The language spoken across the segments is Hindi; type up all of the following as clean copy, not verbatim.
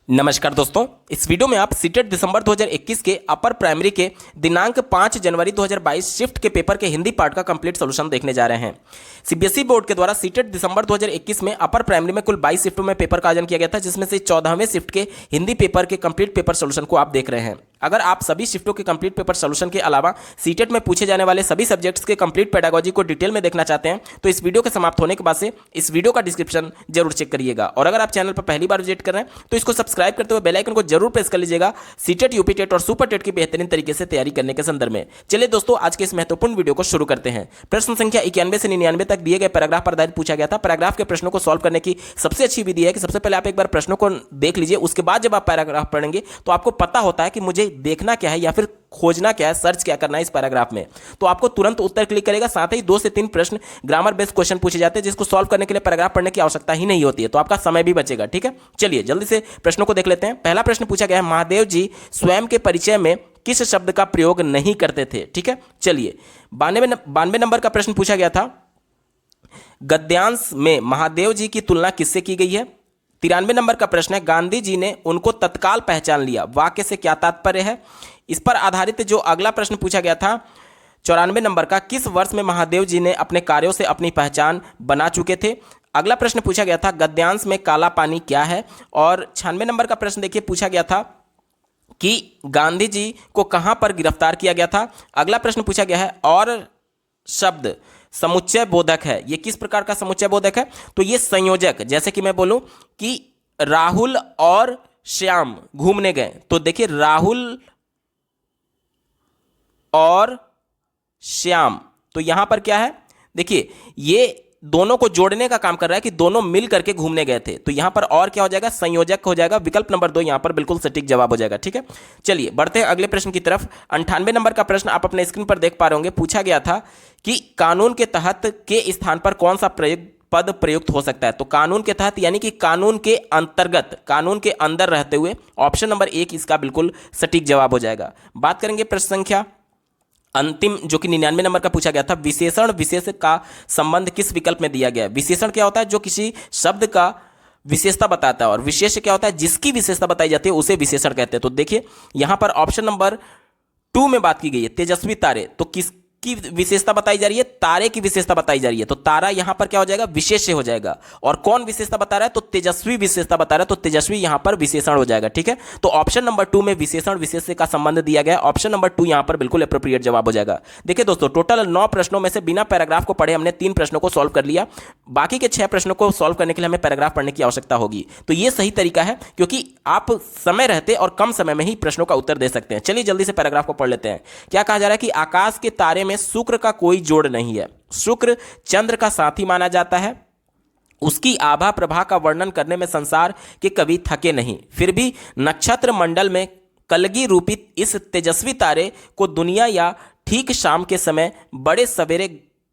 नमस्कार दोस्तों, इस वीडियो में आप सीटेट दिसंबर 2021 के अपर प्राइमरी के दिनांक 5 जनवरी 2022 शिफ्ट के पेपर के हिंदी पार्ट का कंप्लीट सॉल्यूशन देखने जा रहे हैं। सीबीएसई बोर्ड के द्वारा सीटेट दिसंबर 2021 में अपर प्राइमरी में कुल 22 शिफ्टों में पेपर का आयोजन किया गया था, जिसमें से 14वें शिफ्ट के हिंदी पेपर के कंप्लीट पेपर सॉल्यूशन को आप देख रहे हैं। अगर आप सभी शिफ्टों के कंप्लीट पेपर सॉल्यूशन के अलावा सीटेट में पूछे जाने वाले सभी सब्जेक्ट्स के कंप्लीट पेडागोजी को डिटेल में देखना चाहते हैं तो इस वीडियो के समाप्त होने के बाद से इस वीडियो का डिस्क्रिप्शन जरूर चेक करिएगा। और अगर आप चैनल पर पहली बार विजिट कर रहे हैं तो इसको सब्सक्राइब करते हुए बेल आइकन को जरूर प्रेस कर लीजिएगा सीटेट, यूपी टेट और सुपर टेट की बेहतरीन तरीके से तैयारी करने के संदर्भ में। चलिए दोस्तों, आज के इस महत्वपूर्ण वीडियो को शुरू करते हैं। प्रश्न संख्या 91 से 99 तक दिए गए पैराग्राफ पर आधारित पूछा गया था। पैराग्राफ के प्रश्नों को सॉल्व करने की सबसे अच्छी विधि है कि सबसे पहले आप एक बार प्रश्नों को देख लीजिए, उसके बाद जब आप पैराग्राफ पढ़ेंगे तो आपको पता होता है कि मुझे देखना क्या है या फिर खोजना क्या है, सर्च क्या करना है इस पैराग्राफ में, तो आपको तुरंत उत्तर क्लिक करेगा। साथ ही 2 से 3 प्रश्न ग्रामर बेस्ड क्वेश्चन पूछे जाते हैं, जिसको सॉल्व करने के लिए पैराग्राफ पढ़ने की आवश्यकता ही नहीं होती है, तो आपका समय भी बचेगा। ठीक है, चलिए जल्दी से प्रश्नों को देख लेते हैं। पहला प्रश्न पूछा गया है, महादेव जी स्वयं के परिचय में किस शब्द का प्रयोग नहीं करते थे। ठीक है, चलिए 92 नंबर का प्रश्न पूछा गया था, गद्यांश में महादेव जी की तुलना किससे की गई है। 93 नंबर का प्रश्न है, गांधी जी ने उनको तत्काल पहचान लिया, वाक्य से क्या तात्पर्य है। इस पर आधारित जो अगला प्रश्न पूछा गया था 94 नंबर का, किस वर्ष में महादेव जी ने अपने कार्यों से अपनी पहचान बना चुके थे। अगला प्रश्न पूछा गया था, गद्यांश में काला पानी क्या है। और 96 नंबर का प्रश्न देखिए पूछा गया था कि गांधी जी को कहां पर गिरफ्तार किया गया था। अगला प्रश्न पूछा गया है, और शब्द समुच्चय बोधक है, ये किस प्रकार का समुच्चय बोधक है। तो ये संयोजक, जैसे कि मैं बोलूं कि राहुल और श्याम घूमने गए, तो देखिए राहुल और श्याम, तो यहां पर क्या है, देखिए ये दोनों को जोड़ने का काम कर रहा है कि दोनों मिल करके घूमने गए थे, तो यहां पर और क्या हो जाएगा, संयोजक हो जाएगा। विकल्प नंबर 2 यहां पर बिल्कुल सटीक जवाब हो जाएगा। ठीक है, चलिए बढ़ते हैं अगले प्रश्न की तरफ। 98 नंबर का प्रश्न आप अपने स्क्रीन पर देख पा रहे होंगे। पूछा गया था कि कानून के तहत के स्थान पर कौन सा पद प्रयुक्त हो सकता है। तो कानून के तहत यानी कि कानून के अंतर्गत, कानून के अंदर रहते हुए, ऑप्शन नंबर 1 इसका बिल्कुल सटीक जवाब हो जाएगा। बात करेंगे प्रश्न संख्या अंतिम जो कि 99 नंबर का पूछा गया था, विशेषण विशेष का संबंध किस विकल्प में दिया गया है। विशेषण क्या होता है, जो किसी शब्द का विशेषता बताता है, और विशेष क्या होता है, जिसकी विशेषता बताई जाती है उसे विशेषण कहते हैं। तो देखिए यहां पर ऑप्शन नंबर 2 में बात की गई है, तेजस्वी तारे, तो किसकी विशेषता बताई जा रही है, तारे की विशेषता बताई जा रही है, तो तारा यहां पर क्या हो जाएगा, विशेष्य हो जाएगा। और कौन विशेषता बता रहा है, तो तेजस्वी विशेषता बता रहा है, तो तेजस्वी यहां पर विशेषण हो जाएगा। ठीक है, तो ऑप्शन नंबर 2 में विशेषण विशेष्य का संबंध दिया गया, ऑप्शन नंबर 2 यहां पर बिल्कुल एप्रोप्रिएट जवाब हो जाएगा। देखिए दोस्तों, टोटल 9 प्रश्नों में से बिना पैराग्राफ को पढ़े हमने 3 प्रश्नों को सॉल्व कर लिया, बाकी के 6 प्रश्नों को सॉल्व करने के लिए हमें पैराग्राफ पढ़ने की आवश्यकता होगी। तो यह सही तरीका है, क्योंकि आप समय रहते और कम समय में ही प्रश्नों का उत्तर दे सकते हैं। चलिए जल्दी से पैराग्राफ को पढ़ लेते हैं। क्या कहा जा रहा है कि आकाश के तारे में शुक्र का कोई जोड़ नहीं है। शुक्र चंद्र का साथी माना जाता है, उसकी आभा प्रभा का वर्णन करने में संसार के कवि थके नहीं। फिर भी नक्षत्र मंडल में कलगी रूपी इस तेजस्वी तारे को दुनिया या ठीक शाम के समय बड़े सवेरे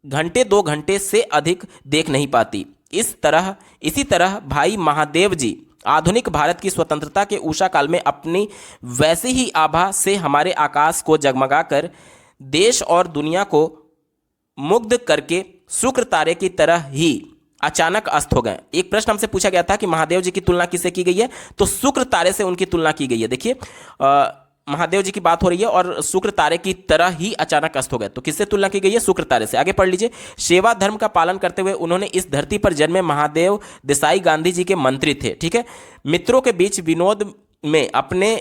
घंटे 2 घंटे से अधिक देख नहीं पाती। इसी तरह भाई महादेव जी आधुनिक भारत की स्वतंत्रता के उषा काल में अपनी वैसी ही आभा से हमारे आकाश को जगमगाकर देश और दुनिया को मुग्ध करके शुक्र तारे की तरह ही अचानक अस्त हो गए। एक प्रश्न हमसे पूछा गया था कि महादेव जी की तुलना किससे की गई है, तो शुक्र तारे से उनकी तुलना की गई है। देखिए महादेव जी की बात हो रही है और शुक्र तारे की तरह ही अचानक अस्त हो गए, तो किससे तुलना की गई है, शुक्र तारे से। आगे पढ़ लीजिए, सेवा धर्म का पालन करते हुए उन्होंने इस धरती पर जन्मे महादेव देसाई गांधी जी के मंत्री थे। ठीक है, मित्रों के बीच विनोद में अपने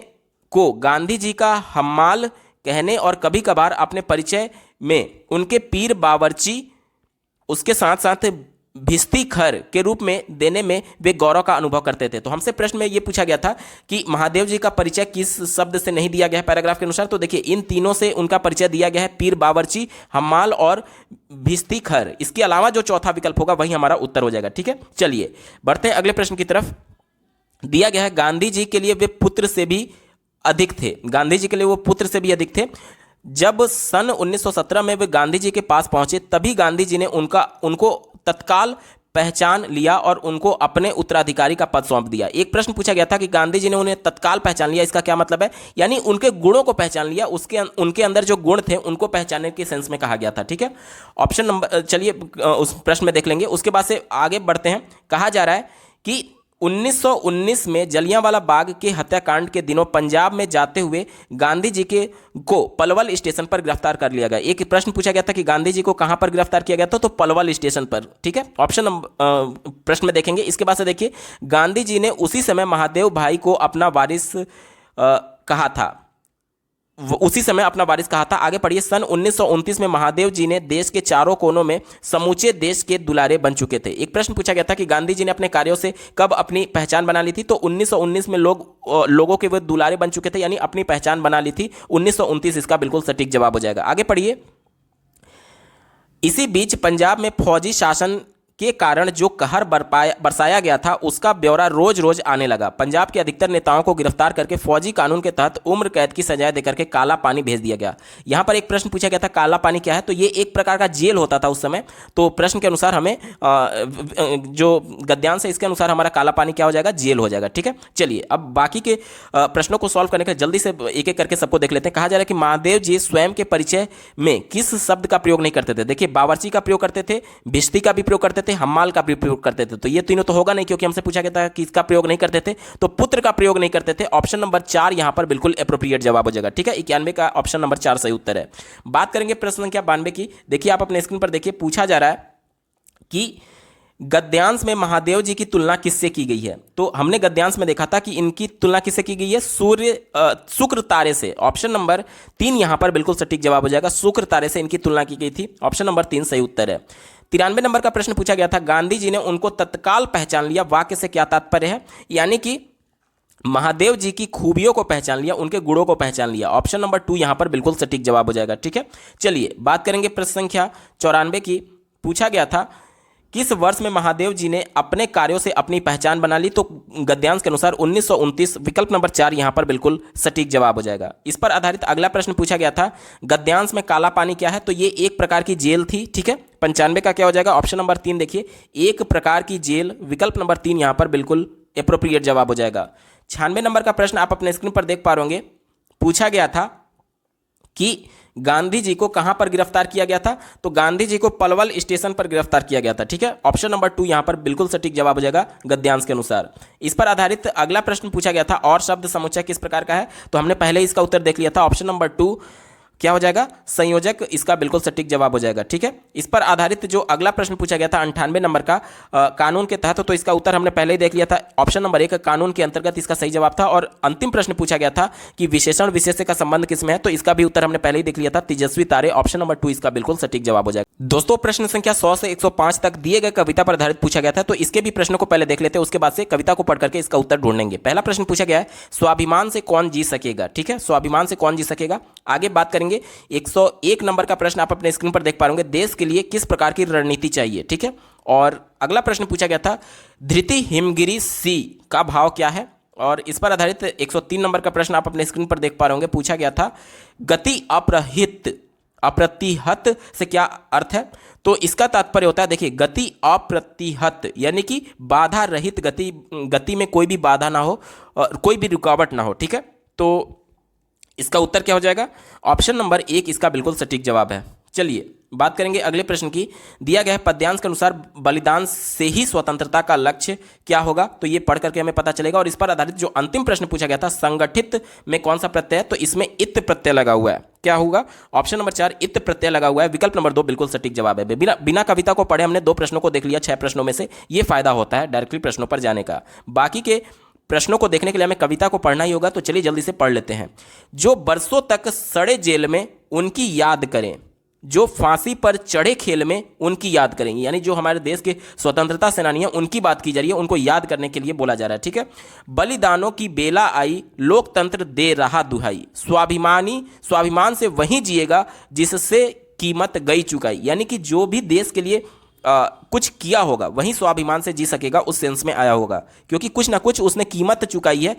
को गांधी जी का हम्माल कहने और कभी कभार अपने परिचय में उनके पीर बावर्ची, उसके साथ साथ भिस्ती खर के रूप में देने में वे गौरव का अनुभव करते थे। तो हमसे प्रश्न में यह पूछा गया था कि महादेव जी का परिचय किस शब्द से नहीं दिया गया है पैराग्राफ के अनुसार। तो देखिए इन तीनों से उनका परिचय दिया गया है, पीर बावर्ची, हम्माल और भिस्ती खर। इसके अलावा जो चौथा विकल्प होगा वही हमारा उत्तर हो जाएगा। ठीक है, चलिए बढ़ते हैं अगले प्रश्न की तरफ। दिया गया है, गांधी जी के लिए वे पुत्र से भी अधिक थे। गांधी जी के लिए वो पुत्र से भी अधिक थे। जब सन 1917 में वे गांधी जी के पास पहुंचे, तभी गांधी जी ने उनको तत्काल पहचान लिया और उनको अपने उत्तराधिकारी का पद सौंप दिया। एक प्रश्न पूछा गया था कि गांधी जी ने उन्हें तत्काल पहचान लिया, इसका क्या मतलब है, यानी उनके गुणों को पहचान लिया, उनके अंदर जो गुण थे उनको पहचानने के सेंस में कहा गया था। ठीक है, ऑप्शन नंबर, चलिए उस प्रश्न में देख लेंगे, उसके बाद से आगे बढ़ते हैं। कहा जा रहा है कि 1919 में जलियांवाला बाग के हत्याकांड के दिनों पंजाब में जाते हुए गांधी जी के को पलवल स्टेशन पर गिरफ्तार कर लिया गया। एक प्रश्न पूछा गया था कि गांधी जी को कहां पर गिरफ्तार किया गया था, तो पलवल स्टेशन पर। ठीक है, ऑप्शन नंबर प्रश्न में देखेंगे। इसके बाद से देखिए, गांधी जी ने उसी समय महादेव भाई को अपना वारिस कहा था, उसी समय अपना वारिस कहा था। आगे पढ़िए, सन 1929 में महादेव जी ने देश के चारों कोनों में समूचे देश के दुलारे बन चुके थे। एक प्रश्न पूछा गया था कि गांधी जी ने अपने कार्यों से कब अपनी पहचान बना ली थी, तो 1919 में लोगों के वो दुलारे बन चुके थे, यानी अपनी पहचान बना ली थी 1929। इसका बिल्कुल सटीक जवाब हो जाएगा। आगे पढ़िए, इसी बीच पंजाब में फौजी शासन के कारण जो कहर बरसाया गया था उसका ब्यौरा रोज रोज आने लगा। पंजाब के अधिकतर नेताओं को गिरफ्तार करके फौजी कानून के तहत उम्र कैद की सजाएं देकर के काला पानी भेज दिया गया। यहां पर एक प्रश्न पूछा गया था, काला पानी क्या है, तो ये एक प्रकार का जेल होता था उस समय। तो प्रश्न के अनुसार हमें जो गद्यांश है इसके अनुसार हमारा काला पानी क्या हो जाएगा, जेल हो जाएगा। ठीक है, चलिए अब बाकी के प्रश्नों को सॉल्व करने के जल्दी से एक एक करके सबको देख लेते हैं। कहा जा रहा है कि महादेव जी स्वयं के परिचय में किस शब्द का प्रयोग नहीं करते थे। देखिए, बावर्ची का प्रयोग करते थे, भिश्ती का भी प्रयोग करते थे, हम्माल का भी प्रयोग करते थे। तो ये तीनों तो होगा नहीं, क्योंकि हमसे पूछा गया था कि इसका प्रयोग नहीं करते थे, तो पुत्र का प्रयोग नहीं करते थे। ऑप्शन नंबर 4 यहां पर बिल्कुल एप्रोप्रिएट जवाब हो जाएगा। ठीक है, 91 का ऑप्शन नंबर 4 सही उत्तर है। बात करेंगे प्रश्न संख्या 92 की। देखिए, आप अपने स्क्रीन पर देखिए, पूछा जा रहा है कि गद्यांश में महादेव जी की तुलना किससे की गई है। तो हमने गद्यांश में देखा था कि इनकी तुलना किससे की गई है, शुक्र तारे से। ऑप्शन नंबर 3 यहां पर बिल्कुल सटीक जवाब हो जाएगा, शुक्र तारे से इनकी तुलना की गई थी। ऑप्शन नंबर 3 सही उत्तर है। 93 नंबर का प्रश्न पूछा गया था, गांधी जी ने उनको तत्काल पहचान लिया, वाक्य से क्या तात्पर्य है। यानी कि महादेव जी की खूबियों को पहचान लिया, उनके गुणों को पहचान लिया। ऑप्शन नंबर 2 यहां पर बिल्कुल सटीक जवाब हो जाएगा। ठीक है, चलिए बात करेंगे प्रश्न संख्या 94 की। पूछा गया था, किस वर्ष में महादेव जी ने अपने कार्यों से अपनी पहचान बना ली, तो गद्यांश के अनुसार 1929। विकल्प नंबर 4 यहां पर बिल्कुल सटीक जवाब हो जाएगा। इस पर आधारित अगला प्रश्न पूछा गया था, गद्यांश में काला पानी क्या है, तो ये एक प्रकार की जेल थी। ठीक है, 95 का क्या हो जाएगा, ऑप्शन नंबर 3 देखिए, एक प्रकार की जेल। विकल्प नंबर 3 यहां पर बिल्कुल एप्रोप्रिएट जवाब हो जाएगा। 96 नंबर का प्रश्न आप अपने स्क्रीन पर देख पा रहे होंगे। पूछा गया था कि गांधी जी को कहां पर गिरफ्तार किया गया था, तो गांधी जी को पलवल स्टेशन पर गिरफ्तार किया गया था। ठीक है, ऑप्शन नंबर 2 यहां पर बिल्कुल सटीक जवाब हो जाएगा गद्यांश के अनुसार। इस पर आधारित अगला प्रश्न पूछा गया था, और शब्द समुच्चय किस प्रकार का है, तो हमने पहले इसका उत्तर देख लिया था। ऑप्शन नंबर 2 क्या हो जाएगा, संयोजक। इसका बिल्कुल सटीक जवाब हो जाएगा। ठीक है, इस पर आधारित जो अगला प्रश्न पूछा गया था 98 नंबर का, कानून के तहत, तो इसका उत्तर हमने पहले ही देख लिया था। ऑप्शन नंबर 1 कानून के अंतर्गत इसका सही जवाब था। और अंतिम प्रश्न पूछा गया था कि विशेषण विशेष्य का संबंध किसमें है, तो इसका भी उत्तर हमने पहले ही देख लिया था, तेजस्वी तारे। ऑप्शन नंबर 2 इसका बिल्कुल सटीक जवाब हो जाएगा। दोस्तों, प्रश्न संख्या 100 से 105 तक दिए गए कविता पर आधारित पूछा गया था, तो इसके भी प्रश्नों को पहले देख लेते हैं, उसके बाद से कविता को पढ़ करके इसका उत्तर ढूंढेंगे। पहला प्रश्न पूछा गया है, स्वाभिमान से कौन जी सकेगा। ठीक है, स्वाभिमान से कौन जी सकेगा। आगे बात करेंगे 101 नंबर का प्रश्न आप अपने स्क्रीन पर देख पा रहे होंगे, देश के लिए किस प्रकार की रणनीति चाहिए। ठीक है, और अगला प्रश्न पूछा गया था, धृति हिमगिरी सी का भाव क्या है। और इस पर आधारित 103 नंबर का प्रश्न आप अपने स्क्रीन पर देख पा रहे होंगे। पूछा गया था, गति अप्रतिहत से क्या अर्थ है, तो इसका तात्पर्य होता है, देखिए, गति अप्रतिहत यानी कि बाधा रहित गति में कोई भी बाधा ना हो और कोई भी रुकावट ना हो। ठीक है, तो इसका उत्तर क्या हो जाएगा, ऑप्शन नंबर 1 इसका बिल्कुल सटीक जवाब है। चलिए बात करेंगे अगले प्रश्न की। दिया गया है पद्यांश के अनुसार बलिदान से ही स्वतंत्रता का लक्ष्य क्या होगा, तो ये पढ़ करके हमें पता चलेगा। और इस पर आधारित जो अंतिम प्रश्न पूछा गया था, संगठित में कौन सा प्रत्यय है, तो इसमें इत प्रत्यय लगा हुआ है। क्या होगा, ऑप्शन नंबर 4 इत प्रत्यय लगा हुआ है। विकल्प नंबर 2 बिल्कुल सटीक जवाब है। बिना कविता को पढ़े हमने 2 प्रश्नों को देख लिया 6 प्रश्नों में से। ये फायदा होता है डायरेक्टली प्रश्नों पर जाने का। बाकी के प्रश्नों को देखने के लिए हमें कविता को पढ़ना ही होगा, तो चलिए जल्दी से पढ़ लेते हैं। जो बरसों तक सड़े जेल में उनकी याद करें, जो फांसी पर चढ़े खेल में उनकी याद करेंगे, यानी जो हमारे देश के स्वतंत्रता सेनानी हैं उनकी बात की जा रही है, उनको याद करने के लिए बोला जा रहा है। ठीक है, बलिदानों की बेला आई, लोकतंत्र दे रहा दुहाई, स्वाभिमान से वही जिएगा जिससे कीमत गई चुकाई, यानी कि जो भी देश के लिए कुछ किया होगा वही स्वाभिमान से जी सकेगा, उस सेंस में आया होगा, क्योंकि कुछ ना कुछ उसने कीमत चुकाई है,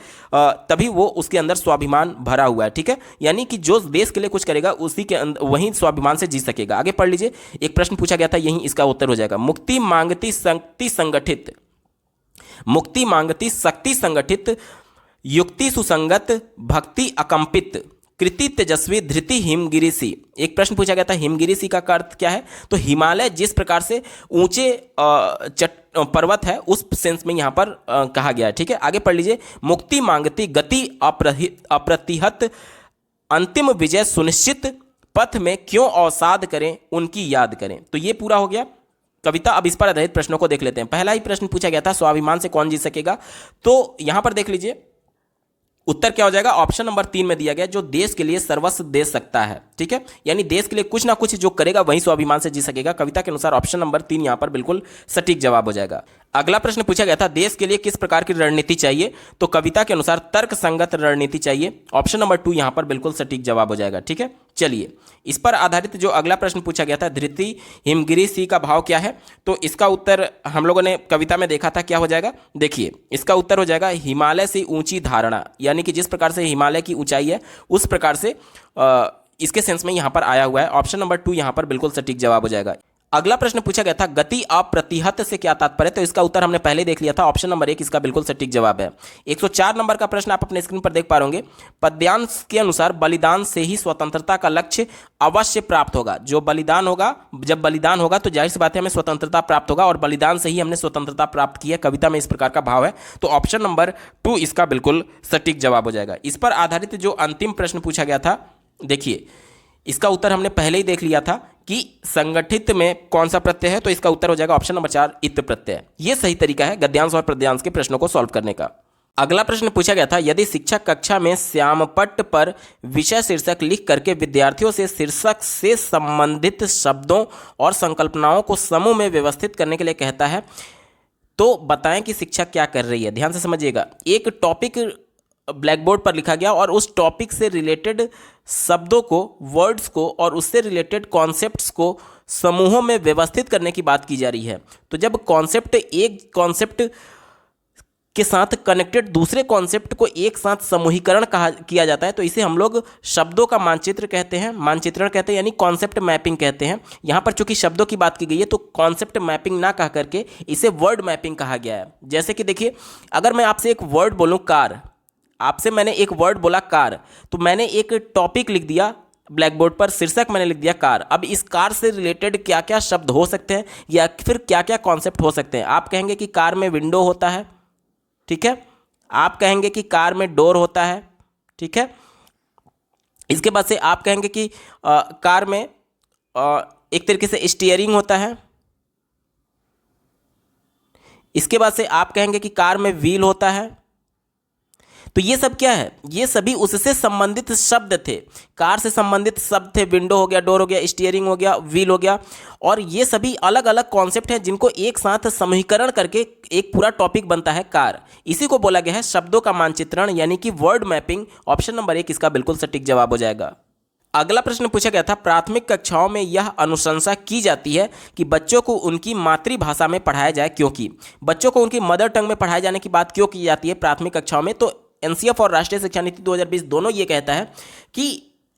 तभी वो उसके अंदर स्वाभिमान भरा हुआ है। ठीक है, यानी कि जो देश के लिए कुछ करेगा उसी के अंदर वही स्वाभिमान से जी सकेगा। आगे पढ़ लीजिए, एक प्रश्न पूछा गया था, यही इसका उत्तर हो जाएगा। मुक्ति मांगती शक्ति संगठित, मुक्ति मांगती शक्ति संगठित, युक्ति सुसंगत, भक्ति अकंपित, कृति तेजस्वी धृति हिमगिरीसी। एक प्रश्न पूछा गया था हिमगिरीसी का अर्थ क्या है, तो हिमालय जिस प्रकार से ऊंचे पर्वत है उस सेंस में यहां पर कहा गया है। ठीक है, आगे पढ़ लीजिए। मुक्ति मांगती गति अप्रतिहत, अंतिम विजय सुनिश्चित, पथ में क्यों अवसाद करें उनकी याद करें। तो ये पूरा हो गया कविता। अब इस पर आधारित प्रश्नों को देख लेते हैं। पहला ही प्रश्न पूछा गया था स्वाभिमान से कौन जीत सकेगा, तो यहां पर देख लीजिए उत्तर क्या हो जाएगा। ऑप्शन नंबर 3 में दिया गया, जो देश के लिए सर्वस्व दे सकता है। ठीक है, यानी देश के लिए कुछ ना कुछ जो करेगा वही स्वाभिमान से जी सकेगा। कविता के अनुसार ऑप्शन नंबर 3 यहां पर बिल्कुल सटीक जवाब हो जाएगा। अगला प्रश्न पूछा गया था देश के लिए किस प्रकार की रणनीति चाहिए, तो कविता के अनुसार तर्क संगत रणनीति चाहिए। ऑप्शन नंबर 2 यहां पर बिल्कुल सटीक जवाब हो जाएगा। ठीक है, चलिए इस पर आधारित जो अगला प्रश्न पूछा गया था धृति हिमगिरीसी का भाव क्या है, तो इसका उत्तर हम लोगों ने कविता में देखा था, क्या हो जाएगा। देखिए इसका उत्तर हो जाएगा हिमालय से ऊंची धारणा, यानी कि जिस प्रकार से हिमालय की ऊंचाई है उस प्रकार से इसके सेंस में यहां पर आया हुआ है। ऑप्शन नंबर 2 यहां पर बिल्कुल सटीक जवाब हो जाएगा। अगला प्रश्न पूछा गया था गति अप्रतिहत से क्या तात्पर्य, तो इसका उत्तर हमने पहले देख लिया था। ऑप्शन नंबर 1 इसका बिल्कुल सटीक जवाब है। 104 नंबर का प्रश्न आप अपने स्क्रीन पर देख पा होंगे। पद्यांश के अनुसार बलिदान से ही स्वतंत्रता का लक्ष्य अवश्य प्राप्त होगा। जो बलिदान होगा, जब बलिदान होगा तो जाहिर सी बात है हमें स्वतंत्रता प्राप्त होगा, और बलिदान से ही हमने स्वतंत्रता प्राप्त की है। कविता में इस प्रकार का भाव है, तो ऑप्शन नंबर 2 इसका बिल्कुल सटीक जवाब हो जाएगा। इस पर आधारित जो अंतिम प्रश्न पूछा गया था, देखिए इसका उत्तर हमने पहले ही देख लिया था कि संगठित में कौन सा प्रत्यय है, तो इसका उत्तर हो जाएगा ऑप्शन नंबर 4 इत प्रत्यय। यह सही तरीका है गद्यांश और पद्यांश के प्रश्नों को सॉल्व करने का। अगला प्रश्न पूछा गया था यदि शिक्षक कक्षा में श्यामपट्ट पर विषय शीर्षक लिख करके विद्यार्थियों से शीर्षक से संबंधित शब्दों और संकल्पनाओं को समूह में व्यवस्थित करने के लिए कहता है, तो बताएं कि शिक्षक क्या कर रही है। ध्यान से समझिएगा, एक टॉपिक ब्लैक बोर्ड पर लिखा गया और उस टॉपिक से रिलेटेड शब्दों को, वर्ड्स को और उससे रिलेटेड कॉन्सेप्ट्स को समूहों में व्यवस्थित करने की बात की जा रही है। तो जब कॉन्सेप्ट एक कॉन्सेप्ट के साथ कनेक्टेड दूसरे कॉन्सेप्ट को एक साथ समूहीकरण किया जाता है, तो इसे हम लोग शब्दों का मानचित्र कहते हैं, मानचित्रण कहते हैं, यानी कॉन्सेप्ट मैपिंग कहते हैं। यहाँ पर चूंकि शब्दों की बात की गई है तो कॉन्सेप्ट मैपिंग ना कह करके इसे वर्ड मैपिंग कहा गया है। जैसे कि देखिए, अगर मैं आपसे एक वर्ड बोलूँ कार, आपसे मैंने एक वर्ड बोला कार, तो मैंने एक टॉपिक लिख दिया ब्लैक बोर्ड पर, शीर्षक मैंने लिख दिया कार। अब इस कार से रिलेटेड क्या क्या शब्द हो सकते हैं या फिर क्या क्या कॉन्सेप्ट हो सकते हैं। आप कहेंगे कि कार में विंडो होता है, ठीक है, आप कहेंगे कि कार में डोर होता है, ठीक है, इसके बाद से आप कहेंगे कि कार में एक तरीके से स्टीयरिंग होता है, इसके बाद से आप कहेंगे कि कार में व्हील होता है। तो ये सब क्या है, ये सभी उससे संबंधित शब्द थे, कार से संबंधित शब्द थे, विंडो हो गया, डोर हो गया, स्टीयरिंग हो गया, व्हील हो गया, और ये सभी अलग अलग कॉन्सेप्ट हैं जिनको एक साथ समूहीकरण करके एक पूरा टॉपिक बनता है कार। इसी को बोला गया है शब्दों का मानचित्रण, यानी कि वर्ड मैपिंग। ऑप्शन नंबर 1 इसका बिल्कुल सटीक जवाब हो जाएगा। अगला प्रश्न पूछा गया था प्राथमिक कक्षाओं में यह अनुशंसा की जाती है कि बच्चों को उनकी मातृभाषा में पढ़ाया जाए, क्योंकि बच्चों को उनकी मदर टंग में पढ़ाए जाने की बात क्यों की जाती है प्राथमिक कक्षाओं में। तो एनसीएफ और राष्ट्रीय शिक्षा नीति 2020 दोनों ये कहता है कि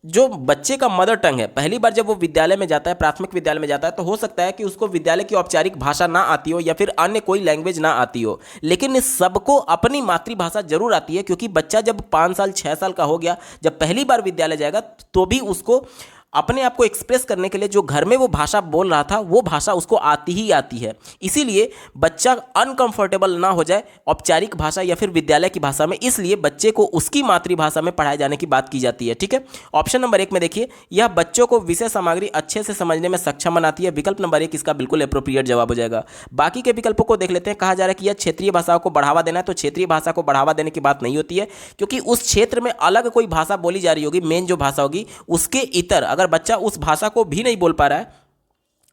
जो बच्चे का मदर टंग है, पहली बार जब वो विद्यालय में जाता है, प्राथमिक विद्यालय में जाता है, तो हो सकता है कि उसको विद्यालय की औपचारिक भाषा ना आती हो या फिर अन्य कोई लैंग्वेज ना आती हो, लेकिन सबको अपनी मातृभाषा जरूर आती है, क्योंकि बच्चा जब 5 साल 6 साल का हो गया, जब पहली बार विद्यालय जाएगा, तो भी उसको अपने आप को एक्सप्रेस करने के लिए जो घर में वो भाषा बोल रहा था वो भाषा उसको आती ही आती है। इसीलिए बच्चा अनकंफर्टेबल ना हो जाए औपचारिक भाषा या फिर विद्यालय की भाषा में, इसलिए बच्चे को उसकी मातृभाषा में पढ़ाए जाने की बात की जाती है। ठीक है, ऑप्शन नंबर 1 में देखिए, यह बच्चों को विषय सामग्री अच्छे से समझने में सक्षम बनाती है। विकल्प नंबर 1 इसका बिल्कुल एप्रोप्रिएट जवाब हो जाएगा। बाकी के विकल्पों को देख लेते हैं। कहा जा रहा है कि यह क्षेत्रीय भाषाओं को बढ़ावा देना है, तो क्षेत्रीय भाषा को बढ़ावा देने की बात नहीं होती है, क्योंकि उस क्षेत्र में अलग कोई भाषा बोली जा रही होगी, मेन जो भाषा होगी उसके इतर अगर बच्चा उस भाषा को भी नहीं बोल पा रहा है,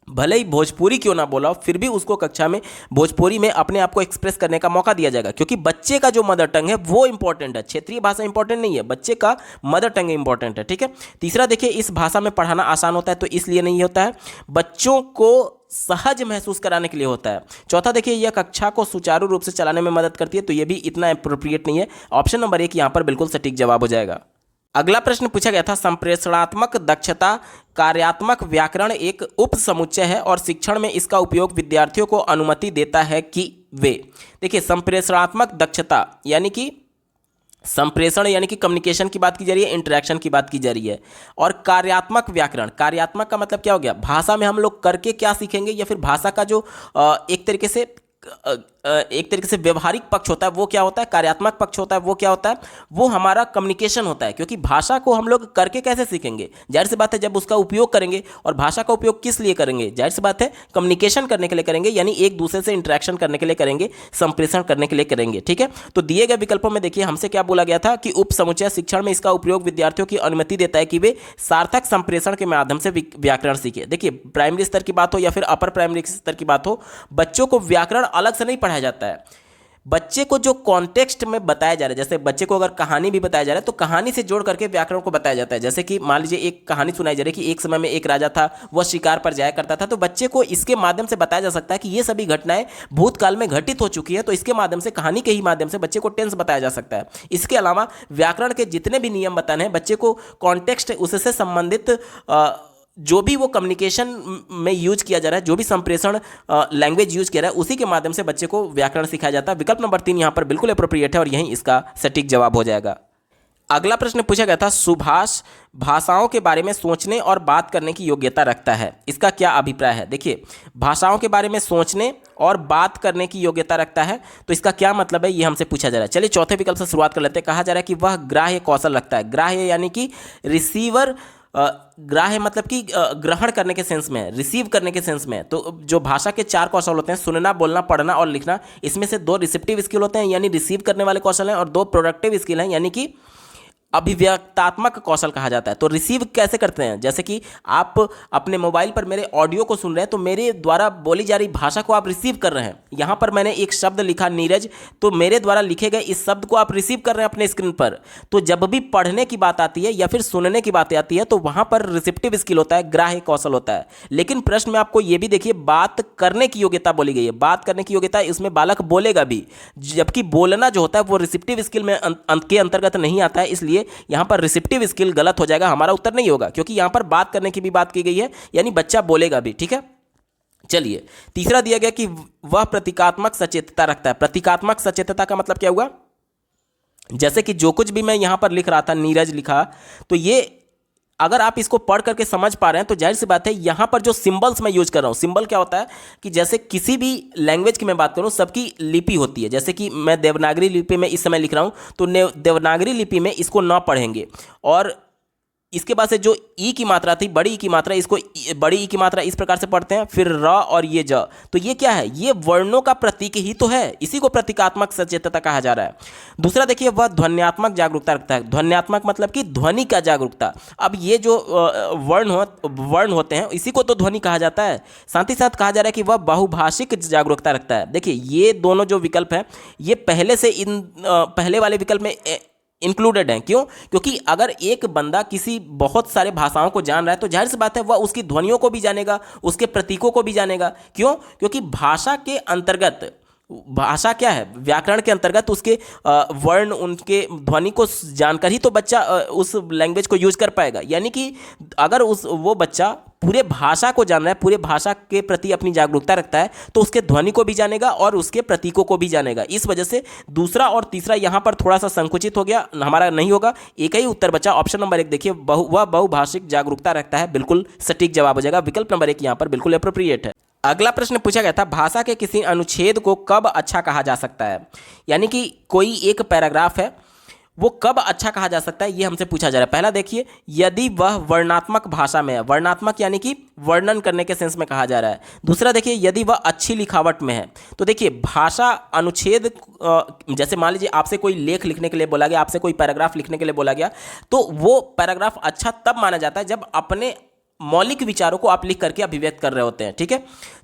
भले ही भोजपुरी क्यों ना बोला, फिर भी उसको कक्षा में भोजपुरी में अपने आप को एक्सप्रेस करने का मौका दिया जाएगा, क्योंकि बच्चे का जो मदर टंग है वो इंपॉर्टेंट है, क्षेत्रीय भाषा इंपॉर्टेंट नहीं है, बच्चे का मदर टंग इंपॉर्टेंट है। ठीक है, तीसरा देखिए, इस भाषा में पढ़ाना आसान होता है, तो इसलिए नहीं होता है, बच्चों को सहज महसूस कराने के लिए होता है। चौथा देखिए, यह कक्षा को सुचारू रूप से चलाने में मदद करती है, तो यह भी इतना एप्रोप्रिएट नहीं है। ऑप्शन नंबर 1 यहां पर बिल्कुल सटीक जवाब हो जाएगा। अगला प्रश्न पूछा गया था संप्रेषणात्मक दक्षता कार्यात्मक व्याकरण एक उप समुच्चय है और शिक्षण में इसका उपयोग विद्यार्थियों को अनुमति देता है कि वे। देखिए, संप्रेषणात्मक दक्षता यानी कि संप्रेषण यानी कि कम्युनिकेशन की बात की जा रही है, इंटरेक्शन की बात की जा रही है। और कार्यात्मक व्याकरण, कार्यात्मक का मतलब क्या हो गया, भाषा में हम लोग करके क्या सीखेंगे, या फिर भाषा का जो एक तरीके से व्यवहारिक पक्ष होता है वो क्या होता है, कार्यात्मक पक्ष होता है वो क्या होता है, वो हमारा कम्युनिकेशन होता है। क्योंकि भाषा को हम लोग करके कैसे सीखेंगे, जाहिर सी बात है जब उसका उपयोग करेंगे। और भाषा का उपयोग किस लिए करेंगे, जाहिर सी बात है कम्युनिकेशन करने के लिए करेंगे, यानी एक दूसरे से इंटरेक्शन करने के लिए करेंगे, संप्रेषण करने के लिए करेंगे। ठीक है, तो दिए गए विकल्पों में देखिए हमसे क्या बोला गया था कि उप समुच्चय शिक्षण में इसका उपयोग विद्यार्थियों की अनुमति देता है कि वे सार्थक संप्रेषण के माध्यम से व्याकरण सीखे। देखिए प्राइमरी स्तर की बात हो या फिर अपर प्राइमरी स्तर की बात हो, बच्चों को व्याकरण अलग से नहीं पढ़ाया जाता है। बच्चे को जो कॉन्टेक्स्ट में बताया जा रहा है, जैसे बच्चे को अगर कहानी भी बताया जा रहा है तो कहानी से जोड़ करके व्याकरण को बताया जाता है। जैसे कि मान लीजिए एक कहानी सुनाई जा रही है कि एक समय में एक राजा था, वह शिकार पर जाया करता था, तो बच्चे को इसके माध्यम से बताया जा सकता है कि ये सभी घटनाएं भूतकाल में घटित हो चुकी है, तो इसके माध्यम से, कहानी के ही माध्यम से बच्चे को टेंस बताया जा सकता है। इसके अलावा व्याकरण के जितने भी नियम बताने हैं, बच्चे को कॉन्टेक्स्ट उससे संबंधित जो भी वो कम्युनिकेशन में यूज किया जा रहा है, जो भी संप्रेषण लैंग्वेज यूज किया जा रहा है, उसी के माध्यम से बच्चे को व्याकरण सिखाया जाता है। विकल्प नंबर 3 यहाँ पर बिल्कुल अप्रोप्रिएट है और यही इसका सटीक जवाब हो जाएगा। अगला प्रश्न पूछा गया था, सुभाष भाषाओं के बारे में सोचने और बात करने की योग्यता रखता है, इसका क्या अभिप्राय है। देखिए भाषाओं के बारे में सोचने और बात करने की योग्यता रखता है, तो इसका क्या मतलब है, ये हमसे पूछा जा रहा है। चलिए चौथे विकल्प से शुरुआत कर लेते हैं। कहा जा रहा है कि वह ग्राह्य कौशल रखता है। ग्राह्य यानी कि रिसीवर, ग्राह्य मतलब कि ग्रहण करने के सेंस में, रिसीव करने के सेंस में। तो जो भाषा के 4 कौशल होते हैं, सुनना, बोलना, पढ़ना और लिखना, इसमें से 2 रिसेप्टिव स्किल होते हैं यानी रिसीव करने वाले कौशल हैं, और 2 प्रोडक्टिव स्किल हैं यानी कि अभिव्यक्तात्मक कौशल कहा जाता है। तो रिसीव कैसे करते हैं, जैसे कि आप अपने मोबाइल पर मेरे ऑडियो को सुन रहे हैं, तो मेरे द्वारा बोली जा रही भाषा को आप रिसीव कर रहे हैं। यहाँ पर मैंने एक शब्द लिखा नीरज, तो मेरे द्वारा लिखे गए इस शब्द को आप रिसीव कर रहे हैं अपने स्क्रीन पर। तो जब भी पढ़ने की बात आती है या फिर सुनने की बात आती है, तो वहाँ पर रिसेप्टिव स्किल होता है, ग्राह्य कौशल होता है। लेकिन प्रश्न में आपको ये भी देखिए, बात करने की योग्यता बोली गई है। बात करने की योग्यता, इसमें बालक बोलेगा भी, जबकि बोलना जो होता है वो रिसेप्टिव स्किल में के अंतर्गत नहीं आता है। इसलिए यहां पर रिसेप्टिव स्किल गलत हो जाएगा, हमारा उत्तर नहीं होगा, क्योंकि यहां पर बात करने की भी बात की गई है, यानी बच्चा बोलेगा भी। ठीक है, चलिए तीसरा दिया गया कि वह प्रतीकात्मक सचेतता रखता है। प्रतीकात्मक सचेतता का मतलब क्या हुआ, जैसे कि जो कुछ भी मैं यहां पर लिख रहा था, नीरज लिखा, तो ये अगर आप इसको पढ़ करके समझ पा रहे हैं तो जाहिर सी बात है यहाँ पर जो सिंबल्स मैं यूज कर रहा हूँ, सिंबल क्या होता है कि जैसे किसी भी लैंग्वेज की मैं बात करूँ, सबकी लिपि होती है। जैसे कि मैं देवनागरी लिपि में इस समय लिख रहा हूँ, तो देवनागरी लिपि में इसको न पढ़ेंगे, और इसके बाद से जो ई की मात्रा थी, बड़ी ई की मात्रा, इसको बड़ी ई की मात्रा इस प्रकार से पढ़ते हैं, फिर र और ये ज, तो ये क्या है, ये वर्णों का प्रतीक ही तो है, इसी को प्रतीकात्मक सचेतता कहा जा रहा है। दूसरा देखिए, वह ध्वन्यात्मक जागरूकता रखता है। ध्वन्यात्मक मतलब कि ध्वनि का जागरूकता। अब ये जो वर्ण होते हैं, इसी को तो ध्वनि कहा जाता है। साथ ही साथ कहा जा रहा है कि वह बहुभाषिक जागरूकता रखता है। देखिए ये दोनों जो विकल्प हैं, ये पहले से पहले वाले विकल्प में इंक्लूडेड हैं। क्यों, क्योंकि अगर एक बंदा किसी बहुत सारे भाषाओं को जान रहा है, तो जाहिर सी बात है वह उसकी ध्वनियों को भी जानेगा, उसके प्रतीकों को भी जानेगा। क्यों, क्योंकि भाषा के अंतर्गत, भाषा क्या है, व्याकरण के अंतर्गत उसके वर्ण, उनके ध्वनि को जानकर ही तो बच्चा उस लैंग्वेज को यूज कर पाएगा। यानी कि अगर वो बच्चा पूरे भाषा को जान रहा है, पूरे भाषा के प्रति अपनी जागरूकता रखता है, तो उसके ध्वनि को भी जानेगा और उसके प्रतीकों को भी जानेगा। इस वजह से दूसरा और तीसरा यहाँ पर थोड़ा सा संकुचित हो गया, हमारा नहीं होगा। एक ही उत्तर बचा, ऑप्शन नंबर 1 देखिए, वह बहुभाषिक जागरूकता रखता है, बिल्कुल सटीक जवाब हो जाएगा। विकल्प नंबर 1 यहाँ पर बिल्कुल अप्रोप्रिएट है। अगला प्रश्न पूछा गया था, भाषा के किसी अनुच्छेद को कब अच्छा कहा जा सकता है। यानी कि कोई एक पैराग्राफ है, वो कब अच्छा कहा जा सकता है, ये हमसे पूछा जा रहा है। पहला देखिए, यदि वह वर्णात्मक भाषा में है, वर्णात्मक यानी कि वर्णन करने के सेंस में कहा जा रहा है। दूसरा देखिए, यदि वह अच्छी लिखावट में है। तो देखिए भाषा अनुच्छेद, जैसे मान लीजिए आपसे कोई लेख लिखने के लिए बोला गया, आपसे कोई पैराग्राफ लिखने के लिए बोला गया, तो वो पैराग्राफ अच्छा तब माना जाता है जब अपने मौलिक विचारों को आप लिख करके अभिव्यक्त कर रहे होते हैं। ठीक है,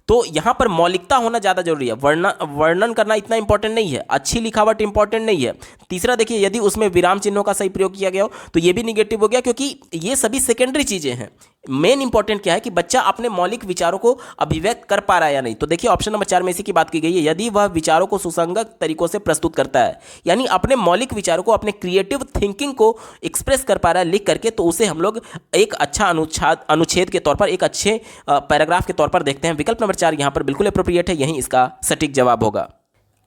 तो यहाँ पर मौलिकता होना ज़्यादा जरूरी है, वर्णन करना इतना इंपॉर्टेंट नहीं है, अच्छी लिखावट इंपॉर्टेंट नहीं है। तीसरा देखिए, यदि उसमें विराम चिन्हों का सही प्रयोग किया गया हो, तो ये भी निगेटिव हो गया, क्योंकि ये सभी सेकेंडरी चीज़ें हैं। मेन इंपॉर्टेंट क्या है कि बच्चा अपने मौलिक विचारों को अभिव्यक्त कर पा रहा है या नहीं। तो देखिए ऑप्शन नंबर 4 में इसी की बात की गई है, यदि वह विचारों को सुसंगत तरीकों से प्रस्तुत करता है, यानी अपने मौलिक विचारों को, अपने क्रिएटिव थिंकिंग को एक्सप्रेस कर पा रहा है लिख करके, तो उसे हम लोग एक अच्छा अनुच्छेद के तौर पर, एक अच्छे पैराग्राफ के तौर पर देखते हैं। विकल्प नंबर 4 यहाँ पर बिल्कुल अप्रोप्रिएट है, यही इसका सटीक जवाब होगा।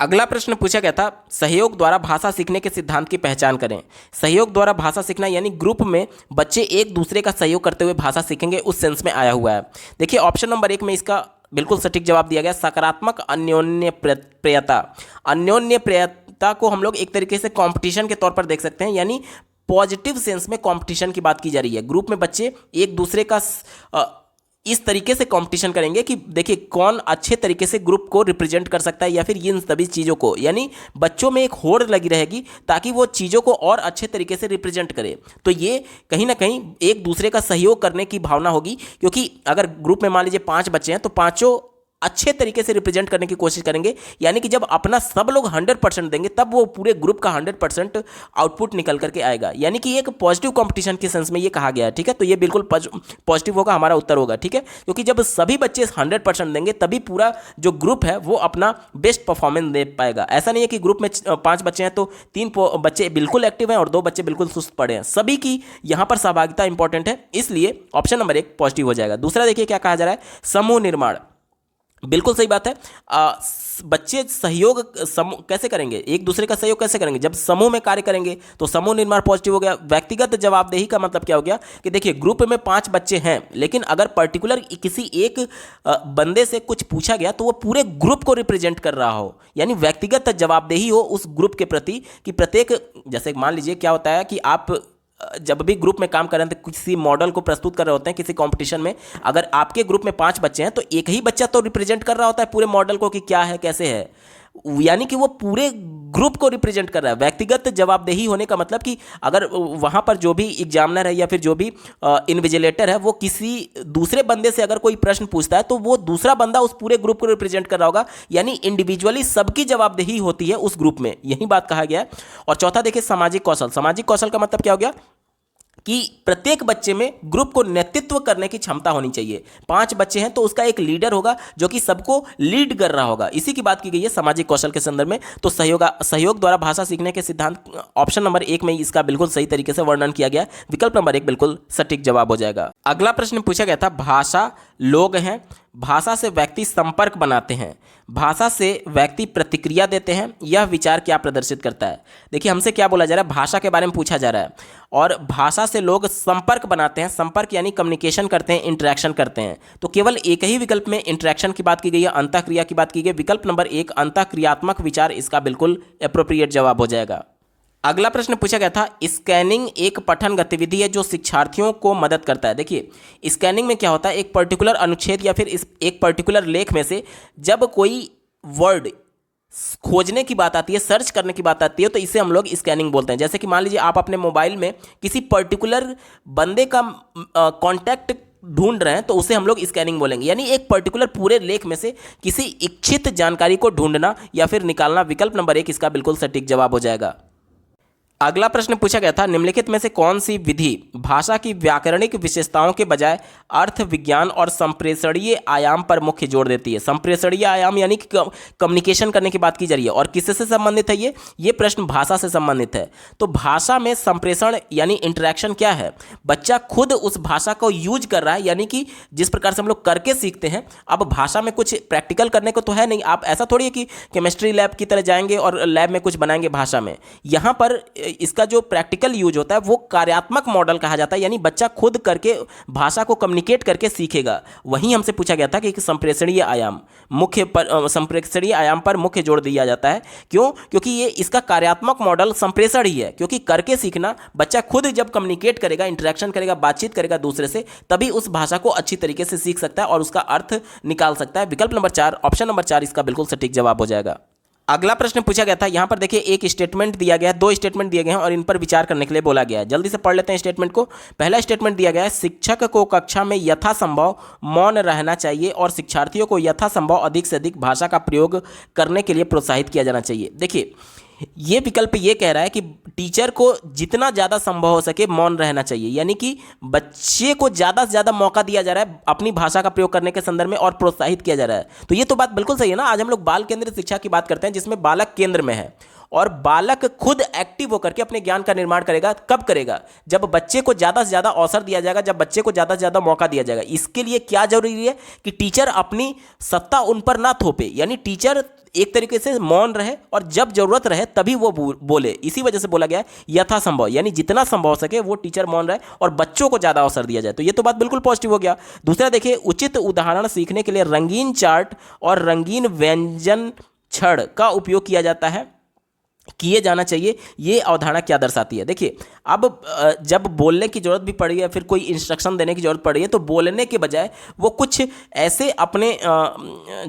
अगला प्रश्न पूछा गया था, सहयोग द्वारा भाषा सीखने के सिद्धांत की पहचान करें। सहयोग द्वारा भाषा सीखना यानी ग्रुप में बच्चे एक दूसरे का सहयोग करते हुए भाषा सीखेंगे, उस सेंस में आया हुआ है। देखिए ऑप्शन नंबर 1 में इसका बिल्कुल सटीक जवाब दिया गया, सकारात्मक अन्योन्य प्रियता। अन्योन्य प्रियता को हम लोग एक तरीके से कंपटीशन के तौर पर देख सकते हैं, यानी पॉजिटिव सेंस में कंपटीशन की बात की जा रही है। ग्रुप में बच्चे एक दूसरे का इस तरीके से कंपटीशन करेंगे कि देखिए कौन अच्छे तरीके से ग्रुप को रिप्रेजेंट कर सकता है, या फिर इन सभी चीज़ों को, यानी बच्चों में एक होड़ लगी रहेगी ताकि वो चीज़ों को और अच्छे तरीके से रिप्रेजेंट करे। तो ये कहीं ना कहीं एक दूसरे का सहयोग करने की भावना होगी, क्योंकि अगर ग्रुप में मान लीजिए 5 बच्चे हैं तो पाँचों अच्छे तरीके से रिप्रेजेंट करने की कोशिश करेंगे, यानी कि जब अपना सब लोग 100% देंगे तब वो पूरे ग्रुप का 100% आउटपुट निकल करके आएगा, यानी कि एक पॉजिटिव कंपटीशन के सेंस में ये कहा गया है। ठीक है, तो ये बिल्कुल पॉजिटिव होगा, हमारा उत्तर होगा। ठीक है, क्योंकि जब सभी बच्चे 100% देंगे तभी पूरा जो ग्रुप है वो अपना बेस्ट परफॉर्मेंस दे पाएगा। ऐसा नहीं है कि ग्रुप में 5 बच्चे हैं तो 3 बच्चे बिल्कुल एक्टिव हैं और 2 बच्चे बिल्कुल सुस्त पड़े हैं। सभी की यहाँ पर सहभागिता इंपॉर्टेंट है, इसलिए ऑप्शन नंबर 1 पॉजिटिव हो जाएगा। दूसरा देखिए क्या कहा जा रहा है, समूह निर्माण। बिल्कुल सही बात है। बच्चे सहयोग कैसे करेंगे, एक दूसरे का सहयोग कैसे करेंगे, जब समूह में कार्य करेंगे तो समूह निर्माण पॉजिटिव हो गया। व्यक्तिगत जवाबदेही का मतलब क्या हो गया कि देखिए ग्रुप में 5 बच्चे हैं, लेकिन अगर पर्टिकुलर किसी एक बंदे से कुछ पूछा गया तो वो पूरे ग्रुप को रिप्रेजेंट कर रहा हो, यानी व्यक्तिगत जवाबदेही हो उस ग्रुप के प्रति कि प्रत्येक, जैसे मान लीजिए क्या होता है कि आप जब भी ग्रुप में काम कर रहे हैं तो किसी मॉडल को प्रस्तुत कर रहे होते हैं किसी कंपटीशन में, अगर आपके ग्रुप में 5 बच्चे हैं तो एक ही बच्चा तो रिप्रेजेंट कर रहा होता है पूरे मॉडल को कि क्या है कैसे है, यानी कि वो पूरे ग्रुप को रिप्रेजेंट कर रहा है। व्यक्तिगत जवाबदेही होने का मतलब कि अगर वहाँ पर जो भी एग्जामिनर है या फिर जो भी इन्विजिलेटर है वो किसी दूसरे बंदे से अगर कोई प्रश्न पूछता है तो वो दूसरा बंदा उस पूरे ग्रुप को रिप्रेजेंट कर रहा होगा, यानी इंडिविजुअली सबकी जवाबदेही होती है उस ग्रुप में, यही बात कहा गया है। और चौथा देखिए सामाजिक कौशल। सामाजिक कौशल का मतलब क्या हो गया कि प्रत्येक बच्चे में ग्रुप को नेतृत्व करने की क्षमता होनी चाहिए। 5 बच्चे हैं तो उसका एक लीडर होगा जो कि सबको लीड कर रहा होगा, इसी की बात की गई है सामाजिक कौशल के संदर्भ में। तो सहयोग द्वारा भाषा सीखने के सिद्धांत ऑप्शन नंबर 1 में इसका बिल्कुल सही तरीके से वर्णन किया गया। विकल्प नंबर 1 बिल्कुल सटीक जवाब हो जाएगा। अगला प्रश्न पूछा गया था, भाषा लोग हैं, भाषा से व्यक्ति संपर्क बनाते हैं, भाषा से व्यक्ति प्रतिक्रिया देते हैं, यह विचार क्या प्रदर्शित करता है। देखिए हमसे क्या बोला जा रहा है, भाषा के बारे में पूछा जा रहा है, और भाषा से लोग संपर्क बनाते हैं। संपर्क यानी कम्युनिकेशन करते हैं, इंटरेक्शन करते हैं। तो केवल एक ही विकल्प में इंटरेक्शन की बात की गई है, अंतःक्रिया की बात की गई। विकल्प नंबर 1 अंतःक्रियात्मक विचार इसका बिल्कुल एप्रोप्रिएट जवाब हो जाएगा। अगला प्रश्न पूछा गया था, स्कैनिंग एक पठन गतिविधि है जो शिक्षार्थियों को मदद करता है। देखिए स्कैनिंग में क्या होता है, एक पर्टिकुलर अनुच्छेद या फिर एक पर्टिकुलर लेख में से जब कोई वर्ड खोजने की बात आती है, सर्च करने की बात आती है, तो इसे हम लोग स्कैनिंग बोलते हैं। जैसे कि मान लीजिए आप अपने मोबाइल में किसी पर्टिकुलर बंदे का कॉन्टैक्ट ढूंढ रहे हैं तो उसे हम लोग स्कैनिंग बोलेंगे, यानी एक पर्टिकुलर पूरे लेख में से किसी इच्छित जानकारी को ढूंढना या फिर निकालना। विकल्प नंबर 1 इसका बिल्कुल सटीक जवाब हो जाएगा। अगला प्रश्न पूछा गया था, निम्नलिखित में से कौन सी विधि भाषा की व्याकरणिक विशेषताओं के बजाय अर्थ विज्ञान और संप्रेषणीय आयाम पर मुख्य जोर देती है। संप्रेषणीय आयाम यानी कि कम्युनिकेशन करने की बात की जा रही है, और किससे संबंधित है ये प्रश्न भाषा से संबंधित है। तो भाषा में संप्रेषण यानी इंटरेक्शन क्या है, बच्चा खुद उस भाषा को यूज कर रहा है, यानी कि जिस प्रकार से हम लोग करके सीखते हैं। अब भाषा में कुछ प्रैक्टिकल करने को तो है नहीं, आप ऐसा थोड़ी है कि केमिस्ट्री लैब की तरह जाएंगे और लैब में कुछ बनाएंगे भाषा में। यहाँ पर इसका जो प्रैक्टिकल यूज होता है वो कार्यात्मक मॉडल कहा जाता है, यानी बच्चा खुद करके भाषा को कम्युनिकेट करके सीखेगा। वहीं हमसे पूछा गया था कि संप्रेषणीय आयाम संप्रेषणीय आयाम पर मुख्य जोर दिया जाता है। क्यों? क्योंकि ये इसका कार्यात्मक मॉडल संप्रेषण ही है, क्योंकि करके सीखना, बच्चा खुद जब कम्युनिकेट करेगा, इंटरेक्शन करेगा, बातचीत करेगा दूसरे से, तभी उस भाषा को अच्छी तरीके से सीख सकता है और उसका अर्थ निकाल सकता है। विकल्प नंबर 4 ऑप्शन नंबर 4 इसका बिल्कुल सटीक जवाब हो जाएगा। अगला प्रश्न पूछा गया था, यहां पर देखिए एक स्टेटमेंट दिया गया है, 2 स्टेटमेंट दिए गए हैं और इन पर विचार करने के लिए बोला गया है। जल्दी से पढ़ लेते हैं स्टेटमेंट को। पहला स्टेटमेंट दिया गया है, शिक्षक को कक्षा में यथासंभव मौन रहना चाहिए और शिक्षार्थियों को यथासंभव अधिक से अधिक भाषा का प्रयोग करने के लिए प्रोत्साहित किया जाना चाहिए। देखिए ये विकल्प ये कह रहा है कि टीचर को जितना ज़्यादा संभव हो सके मौन रहना चाहिए, यानी कि बच्चे को ज़्यादा से ज़्यादा मौका दिया जा रहा है अपनी भाषा का प्रयोग करने के संदर्भ में और प्रोत्साहित किया जा रहा है। तो ये तो बात बिल्कुल सही है ना। आज हम लोग बाल केंद्रित शिक्षा की बात करते हैं जिसमें बालक केंद्र में है, और बालक खुद एक्टिव होकर के अपने ज्ञान का निर्माण करेगा। कब करेगा? जब बच्चे को ज़्यादा से ज़्यादा अवसर दिया जाएगा, जब बच्चे को ज़्यादा से ज़्यादा मौका दिया जाएगा। इसके लिए क्या जरूरी है कि टीचर अपनी सत्ता उन पर ना थोपे, यानी टीचर एक तरीके से मौन रहे और जब जरूरत रहे तभी वो बोले। इसी वजह से बोला गया है यथासंभव, यानी जितना संभव हो सके वो टीचर मौन रहे और बच्चों को ज़्यादा अवसर दिया जाए। तो ये तो बात बिल्कुल पॉजिटिव हो गया। दूसरा देखिए, उचित उदाहरण सीखने के लिए रंगीन चार्ट और रंगीन व्यंजन छड़ का उपयोग किए जाना चाहिए। ये अवधारणा क्या दर्शाती है? देखिए, अब जब बोलने की जरूरत भी पड़ी है, फिर कोई इंस्ट्रक्शन देने की जरूरत पड़ी है, तो बोलने के बजाय वो कुछ ऐसे अपने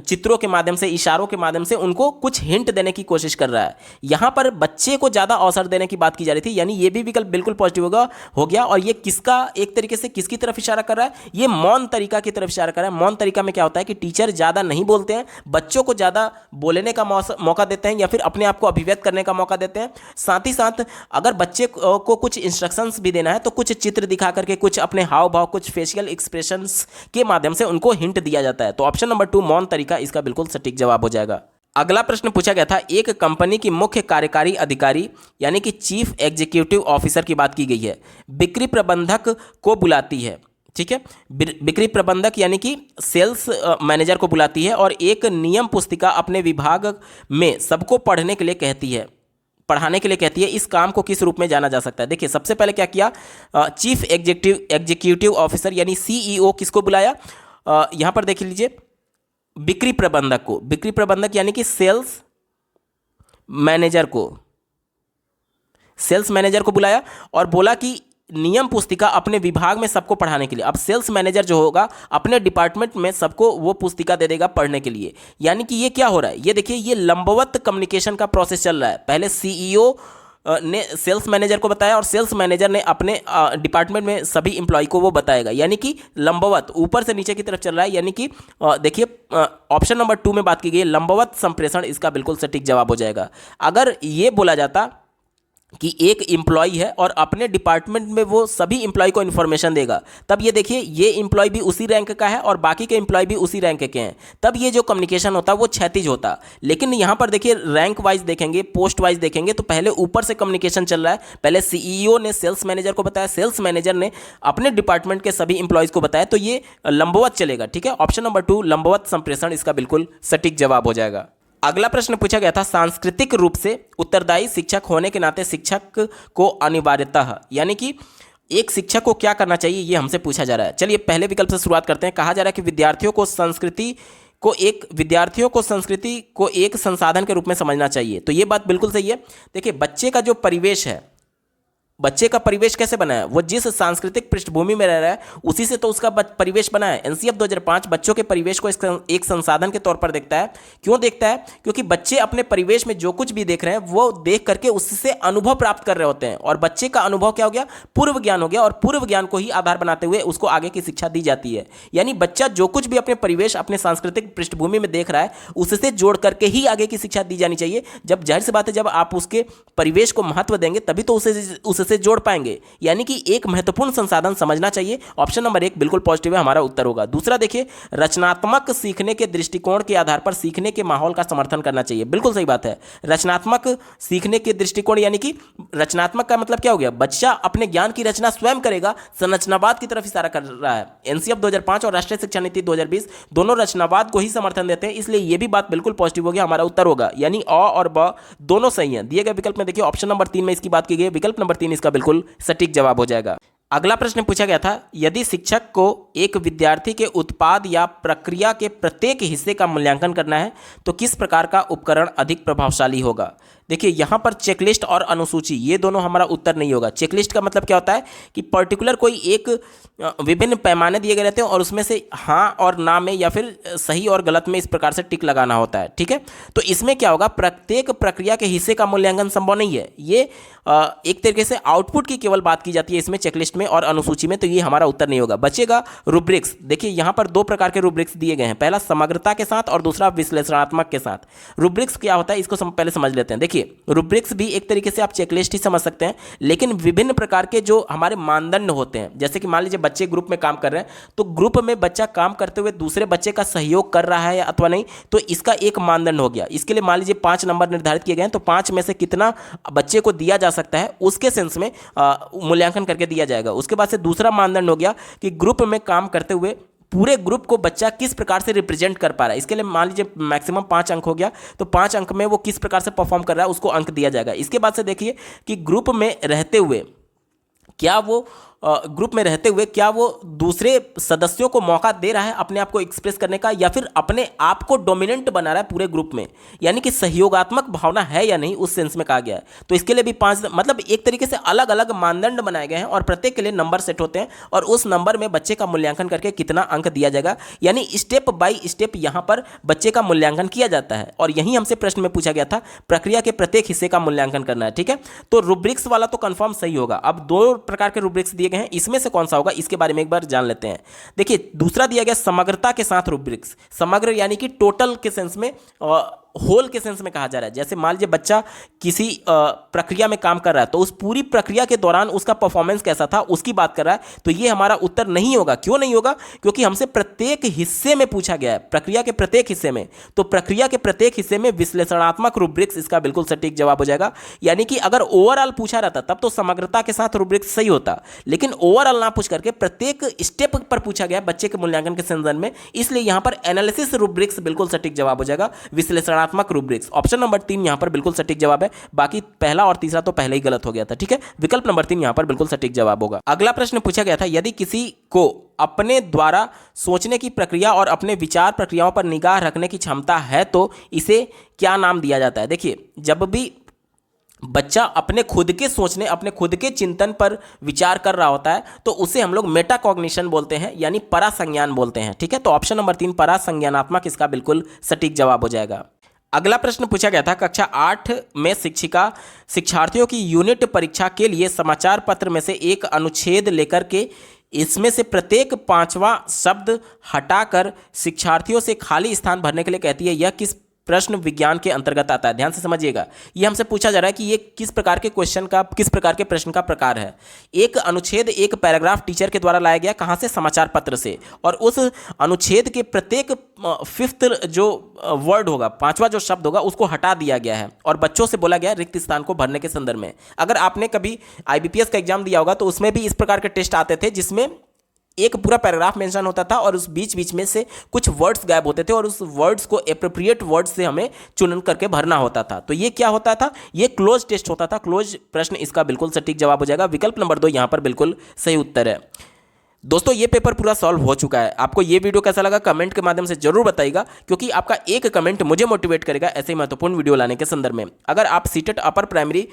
चित्रों के माध्यम से, इशारों के माध्यम से उनको कुछ हिंट देने की कोशिश कर रहा है। यहाँ पर बच्चे को ज़्यादा अवसर देने की बात की जा रही थी, यानी ये भी विकल्प बिल्कुल पॉजिटिव हो गया। और ये किसका, एक तरीके से किसकी तरफ इशारा कर रहा है? ये मौन तरीका की तरफ इशारा कर रहा है। मौन तरीका में क्या होता है कि टीचर ज़्यादा नहीं बोलते हैं, बच्चों को ज़्यादा बोलने का मौका देते हैं या फिर अपने आप को अभिव्यक्त करने का मौका देते हैं। साथ ही साथ अगर बच्चे को कुछ इंस्ट्रक्शंस भी देना है तो कुछ चित्र दिखा करके, कुछ अपने हाव भाव, कुछ फेशियल एक्सप्रेशंस के माध्यम से उनको हिंट दिया जाता है। तो ऑप्शन नंबर 2 मौन तरीका इसका बिल्कुल सटीक जवाब हो जाएगा। अगला प्रश्न पूछा गया था, एक कंपनी की मुख्य कार्यकारी अधिकारी यानी कि चीफ एग्जीक्यूटिव ऑफिसर की बात की गई है, बिक्री प्रबंधक को बुलाती है। ठीक है, बिक्री प्रबंधक यानी कि सेल्स मैनेजर को बुलाती है और एक नियम पुस्तिका अपने विभाग में सबको पढ़ने के लिए कहती है, पढ़ाने के लिए कहती है। इस काम को किस रूप में जाना जा सकता है? देखिए, सबसे पहले क्या किया, चीफ एग्जीक्यूटिव ऑफिसर यानी सीईओ किसको बुलाया? यहां पर देख लीजिए, बिक्री प्रबंधक को, बिक्री प्रबंधक यानी कि सेल्स मैनेजर को बुलाया और बोला कि नियम पुस्तिका अपने विभाग में सबको पढ़ाने के लिए। अब सेल्स मैनेजर जो होगा अपने डिपार्टमेंट में सबको वो पुस्तिका दे देगा पढ़ने के लिए। यानी कि ये क्या हो रहा है, ये देखिए, ये लंबवत कम्युनिकेशन का प्रोसेस चल रहा है। पहले सीईओ ने सेल्स मैनेजर को बताया और सेल्स मैनेजर ने अपने डिपार्टमेंट में सभी इंप्लॉय को वो बताएगा, यानी कि लंबवत ऊपर से नीचे की तरफ चल रहा है। यानी कि देखिए, ऑप्शन नंबर 2 में बात की गई है लंबवत संप्रेषण, इसका बिल्कुल सटीक जवाब हो जाएगा। अगर ये बोला जाता कि एक एम्प्लॉय है और अपने डिपार्टमेंट में वो सभी एम्प्लॉय को इन्फॉर्मेशन देगा, तब ये देखिए, ये एम्प्लॉय भी उसी रैंक का है और बाकी के एम्प्लॉय भी उसी रैंक के हैं, तब ये जो कम्युनिकेशन होता है वो क्षैतिज होता। लेकिन यहाँ पर देखिए, रैंक वाइज देखेंगे, पोस्ट वाइज देखेंगे तो पहले ऊपर से कम्युनिकेशन चल रहा है। पहले सीईओ ने सेल्स मैनेजर को बताया, सेल्स मैनेजर ने अपने डिपार्टमेंट के सभी एम्प्लॉयज़ को बताया, तो ये लंबवत चलेगा। ठीक है, ऑप्शन नंबर 2 लंबवत संप्रेषण इसका बिल्कुल सटीक जवाब हो जाएगा। अगला प्रश्न पूछा गया था, सांस्कृतिक रूप से उत्तरदायी शिक्षक होने के नाते शिक्षक को अनिवार्यतः, यानी कि एक शिक्षक को क्या करना चाहिए, ये हमसे पूछा जा रहा है। चलिए पहले विकल्प से शुरुआत करते हैं। कहा जा रहा है कि विद्यार्थियों को संस्कृति को एक संसाधन के रूप में समझना चाहिए। तो ये बात बिल्कुल सही है। देखिए, बच्चे का जो परिवेश है, बच्चे का परिवेश कैसे बना है, वो जिस सांस्कृतिक पृष्ठभूमि में रह रहा है उसी से तो उसका परिवेश बना है। एनसीएफ 2005 बच्चों के परिवेश को एक संसाधन के तौर पर देखता है। क्यों देखता है? क्योंकि बच्चे अपने परिवेश में जो कुछ भी देख रहे हैं वो देख करके उससे अनुभव प्राप्त कर रहे होते हैं, और बच्चे का अनुभव क्या हो गया, पूर्व ज्ञान हो गया, और पूर्व ज्ञान को ही आधार बनाते हुए उसको आगे की शिक्षा दी जाती है। यानी बच्चा जो कुछ भी अपने परिवेश, अपने सांस्कृतिक पृष्ठभूमि में देख रहा है उससे जोड़ करके ही आगे की शिक्षा दी जानी चाहिए। जब जाहिर सी बात है, जब आप उसके परिवेश को महत्व देंगे तभी तो उससे जोड़ पाएंगे। यानी कि एक महत्वपूर्ण संसाधन समझना चाहिए। ऑप्शन नंबर 1 बिल्कुल पॉजिटिव है, हमारा उत्तर होगा। दूसरा देखिए, रचनात्मक सीखने के दृष्टिकोण के आधार पर सीखने के माहौल का समर्थन करना चाहिए। बिल्कुल सही बात है। रचनात्मक सीखने के दृष्टिकोण, यानी कि रचनात्मक का मतलब क्या हो गया, बच्चा अपने ज्ञान की रचना स्वयं करेगा, संरचनावाद की तरफ इशारा कर रहा है। एनसीएफ 2005 और राष्ट्रीय शिक्षा नीति 2020 दोनों रचनावाद को ही समर्थन देते हैं, इसलिए यह भी बात बिल्कुल पॉजिटिव हो गया, हमारा उत्तर होगा। यानी अ और ब दोनों सही हैं। दिए गए विकल्प में देखिए, ऑप्शन नंबर 3 में इसकी बात की गई है, विकल्प नंबर 3 इसका बिल्कुल सटीक जवाब हो जाएगा। अगला प्रश्न पूछा गया था, यदि शिक्षक को एक विद्यार्थी के उत्पाद या प्रक्रिया के प्रत्येक हिस्से का मूल्यांकन करना है तो किस प्रकार का उपकरण अधिक प्रभावशाली होगा? देखिए, यहाँ पर चेकलिस्ट और अनुसूची ये दोनों हमारा उत्तर नहीं होगा। चेकलिस्ट का मतलब क्या होता है कि पर्टिकुलर कोई एक विभिन्न पैमाने दिए गए रहते हैं और उसमें से हाँ और ना में या फिर सही और गलत में इस प्रकार से टिक लगाना होता है। ठीक है, तो इसमें क्या होगा, प्रत्येक प्रक्रिया के हिस्से का मूल्यांकन संभव नहीं है। ये एक तरीके से आउटपुट की केवल बात की जाती है इसमें, चेकलिस्ट में और अनुसूची में, तो ये हमारा उत्तर नहीं होगा। बचेगा रूब्रिक्स। देखिए, यहाँ पर 2 प्रकार के रूब्रिक्स दिए गए हैं, पहला समग्रता के साथ और दूसरा विश्लेषणात्मक के साथ। रूब्रिक्स क्या होता है इसको पहले समझ लेते हैं। देखिए, देखिए रूब्रिक्स भी एक तरीके से आप चेकलिस्ट ही समझ सकते हैं, लेकिन विभिन्न प्रकार के जो हमारे मानदंड होते हैं, जैसे कि मान लीजिए बच्चे ग्रुप में काम कर रहे हैं, तो ग्रुप में बच्चा काम करते हुए दूसरे बच्चे का सहयोग कर रहा है या अथवा नहीं, तो इसका एक मानदंड हो गया। इसके लिए मान लीजिए 5 नंबर निर्धारित किए गए हैं, तो 5 में से कितना बच्चे को दिया जा सकता है उसके सेंस में मूल्यांकन करके दिया जाएगा। उसके बाद से दूसरा मानदंड हो गया कि ग्रुप में काम करते हुए पूरे ग्रुप को बच्चा किस प्रकार से रिप्रेजेंट कर पा रहा है। इसके लिए मान लीजिए मैक्सिमम 5 अंक हो गया, तो 5 अंक में वो किस प्रकार से परफॉर्म कर रहा है उसको अंक दिया जाएगा। इसके बाद से देखिए कि ग्रुप में रहते हुए क्या वो क्या वो दूसरे सदस्यों को मौका दे रहा है अपने आप को एक्सप्रेस करने का, या फिर अपने आप को डोमिनेंट बना रहा है पूरे ग्रुप में, यानी कि सहयोगात्मक भावना है या नहीं, उस सेंस में कहा गया है। तो इसके लिए भी 5 मतलब एक तरीके से अलग अलग मानदंड बनाए गए हैं और प्रत्येक के लिए नंबर सेट होते हैं और उस नंबर में बच्चे का मूल्यांकन करके कितना अंक दिया जाएगा, यानी स्टेप बाय स्टेप यहाँ पर बच्चे का मूल्यांकन किया जाता है। और यही हमसे प्रश्न में पूछा गया था, प्रक्रिया के प्रत्येक हिस्से का मूल्यांकन करना है। ठीक है, तो रूब्रिक्स वाला तो कंफर्म सही होगा। अब 2 प्रकार के रूब्रिक्स दिए गए हैं, इसमें से कौन सा होगा इसके बारे में एक बार जान लेते हैं। देखिए दूसरा दिया गया समग्रता के साथ रूब्रिक्स। समग्र यानी कि टोटल के सेंस में, होल के सेंस में कहा जा रहा है। जैसे मान लीजिए बच्चा किसी प्रक्रिया में काम कर रहा है, तो उस पूरी प्रक्रिया के दौरान उसका परफॉर्मेंस कैसा था उसकी बात कर रहा है, तो ये हमारा उत्तर नहीं होगा। क्यों नहीं होगा? क्योंकि हमसे प्रत्येक हिस्से में पूछा गया है, प्रक्रिया के प्रत्येक हिस्से में। तो प्रक्रिया के प्रत्येक हिस्से में विश्लेषणात्मक रूब्रिक्स इसका बिल्कुल सटीक जवाब हो जाएगा। यानी कि अगर ओवरऑल पूछा रहता तब तो समग्रता के साथ रूब्रिक्स सही होता, लेकिन ओवरऑल ना पूछ करके प्रत्येक स्टेप पर पूछा गया बच्चे के मूल्यांकन के संदर्भ में, इसलिए यहां पर एनालिसिस रूब्रिक्स बिल्कुल सटीक जवाब हो जाएगा, विश्लेषणात्मक रूब्रिक्स। ऑप्शन नंबर 3 यहां पर बिल्कुल सटीक जवाब है, बाकी पहला और तीसरा तो पहले ही गलत हो गया था। ठीक है, विकल्प नंबर 3 यहां पर बिल्कुल सटीक जवाब होगा। अगला प्रश्न पूछा गया था, यदि किसी को अपने द्वारा सोचने की प्रक्रिया और अपने विचार प्रक्रियाओं पर निगाह रखने की क्षमता है तो इसे क्या नाम दिया जाता है? देखिए जब भी बच्चा अपने खुद के सोचने, अपने खुद के चिंतन पर विचार कर रहा होता है, तो उसे हम लोग मेटाकॉग्निशन बोलते हैं, यानी परासंज्ञान बोलते हैं। ठीक है, तो ऑप्शन नंबर 3 परासंज्ञानात्मक इसका बिल्कुल सटीक जवाब हो जाएगा। अगला प्रश्न पूछा गया था, कक्षा 8 में शिक्षिका शिक्षार्थियों की यूनिट परीक्षा के लिए समाचार पत्र में से एक अनुच्छेद लेकर के इसमें से प्रत्येक 5वां शब्द हटाकर शिक्षार्थियों से खाली स्थान भरने के लिए कहती है। यह किस प्रश्न विज्ञान के अंतर्गत आता है? ध्यान से समझिएगा, ये हमसे पूछा जा रहा है कि ये किस प्रकार के क्वेश्चन का, किस प्रकार के प्रश्न का प्रकार है। एक अनुच्छेद, एक पैराग्राफ टीचर के द्वारा लाया गया, कहां से? समाचार पत्र से, और उस अनुच्छेद के प्रत्येक 5th जो वर्ड होगा, 5वां जो शब्द होगा, उसको हटा दिया गया है और बच्चों से बोला गया रिक्त स्थान को भरने के संदर्भ में। अगर आपने कभी IBPS का एग्जाम दिया होगा तो उसमें भी इस प्रकार के टेस्ट आते थे जिसमें एक पूरा पैराग्राफ मेंशन होता था और उस बीच बीच में से कुछ वर्ड्स गायब होते थे और उस वर्ड्स को एप्रोप्रिएट वर्ड्स से हमें चुन करके भरना होता था। तो ये क्या होता था? ये क्लोज टेस्ट होता था, क्लोज प्रश्न इसका बिल्कुल सटीक जवाब हो जाएगा। विकल्प नंबर 2 यहां पर बिल्कुल सही उत्तर है। दोस्तों ये पेपर पूरा सॉल्व हो चुका है। आपको ये वीडियो कैसा लगा कमेंट के माध्यम से जरूर बताइएगा, क्योंकि आपका एक कमेंट मुझे मोटिवेट करेगा ऐसे महत्वपूर्ण वीडियो लाने के संदर्भ में। अगर आप सीटेट अपर प्राइमरी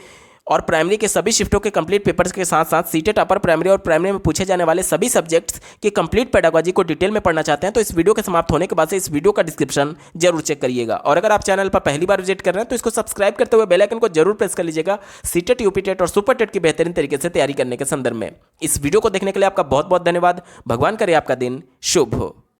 और प्राइमरी के सभी शिफ्टों के कंप्लीट पेपर्स के साथ साथ सीटेट अपर प्राइमरी और प्राइमरी में पूछे जाने वाले सभी सब्जेक्ट्स के कंप्लीट पेडागोजी को डिटेल में पढ़ना चाहते हैं, तो इस वीडियो के समाप्त होने के बाद से इस वीडियो का डिस्क्रिप्शन जरूर चेक करिएगा। और अगर आप चैनल पर पहली बार विजिट कर रहे हैं तो इसको सब्सक्राइब करते हुए बेल आइकन को जरूर प्रेस कर लीजिएगा, सीटेट, यूपीटेट और सुपरटेट की बेहतरीन तरीके से तैयारी करने के संदर्भ में। इस वीडियो को देखने के लिए आपका बहुत बहुत धन्यवाद। भगवान करे आपका दिन शुभ हो।